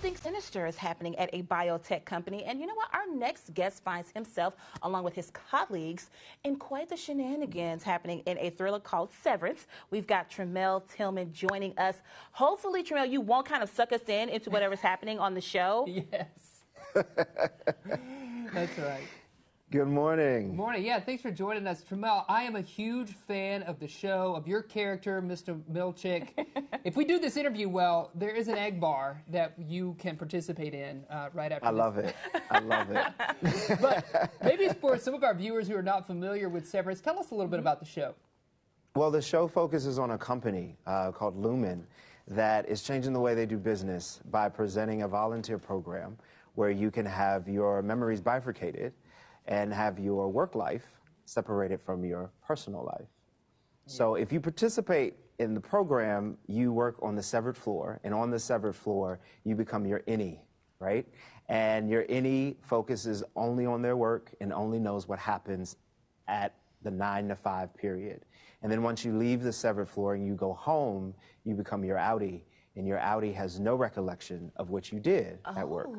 Something sinister is happening at a biotech company, and you know what? Our next guest finds himself, along with his colleagues, in quite the shenanigans happening in a thriller called Severance. We've got Tremel Tillman joining us. Hopefully, Tremel, you won't kind of suck us into whatever's happening on the show. Yes. That's right. Good morning. Good morning. Yeah, thanks for joining us. Tremel, I am a huge fan of the show, of your character, Mr. Milchick. If we do this interview well, there is an egg bar that you can participate in right after I love it. I love it. But maybe for some of our viewers who are not familiar with Severance, tell us a little bit about the show. Well, the show focuses on a company called Lumen that is changing the way they do business by presenting a volunteer program where you can have your memories bifurcated and have your work life separated from your personal life. Yeah. So if you participate in the program, you work on the severed floor, and on the severed floor, you become your innie, right? And your innie focuses only on their work and only knows what happens at the 9 to 5 period. And then once you leave the severed floor and you go home, you become your outie, and your outie has no recollection of what you did at work.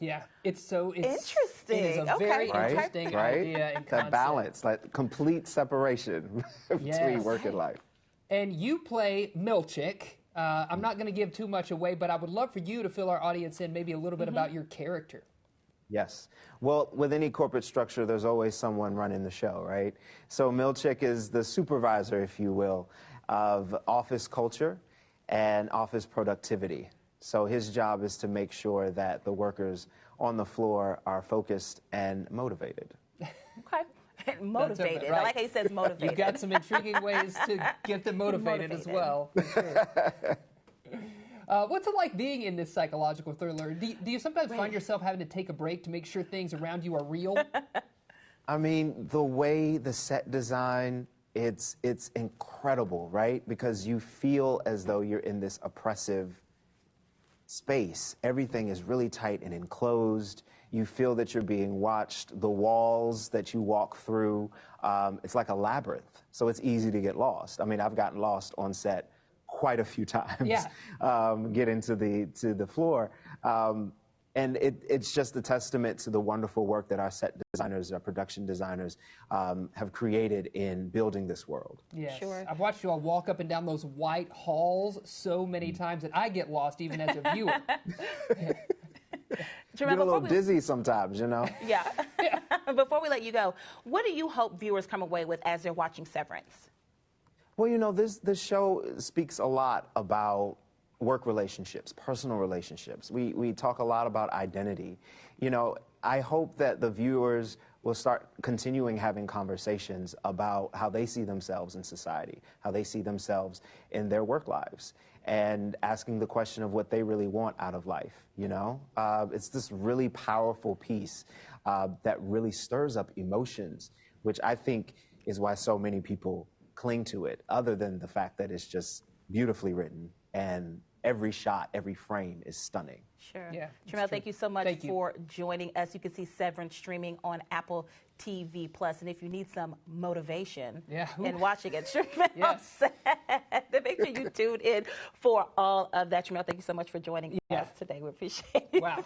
Yeah, it's interesting. It is a very interesting idea and concept. That balance, like complete separation between work and life. And you play Milchick. I'm not going to give too much away, but I would love for you to fill our audience in maybe a little bit about your character. Yes. Well, with any corporate structure, there's always someone running the show, right? So Milchick is the supervisor, if you will, of office culture and office productivity. So his job is to make sure that the workers on the floor are focused and motivated. Okay. Motivated. Right. I like how he says motivated. You've got some intriguing ways to get them motivated as well. What's it like being in this psychological thriller? Do you sometimes find yourself having to take a break to make sure things around you are real? I mean, the way the set design, it's incredible, right? Because you feel as though you're in this oppressive space. Everything is really tight and enclosed. You feel that you're being watched. The walls that you walk through, it's like a labyrinth. So it's easy to get lost. I mean, I've gotten lost on set quite a few times. Getting to the floor. And it's just a testament to the wonderful work that our set designers, our production designers have created in building this world. Yes. Sure. I've watched you all walk up and down those white halls so many times that I get lost even as a viewer. Get a little dizzy sometimes, you know? Yeah. Before we let you go, what do you hope viewers come away with as they're watching Severance? Well, you know, this show speaks a lot about work relationships, personal relationships. We talk a lot about identity. You know, I hope that the viewers will start continuing having conversations about how they see themselves in society, how they see themselves in their work lives, and asking the question of what they really want out of life, you know? It's this really powerful piece that really stirs up emotions, which I think is why so many people cling to it, other than the fact that it's just beautifully written and every shot, every frame is stunning. Sure. Yeah, Tremel, thank you so much for joining us. You can see Severance streaming on Apple TV+. And if you need some motivation in watching it, Tremel said, make sure you tune in for all of that. Tremel, thank you so much for joining us today. We appreciate it. Wow.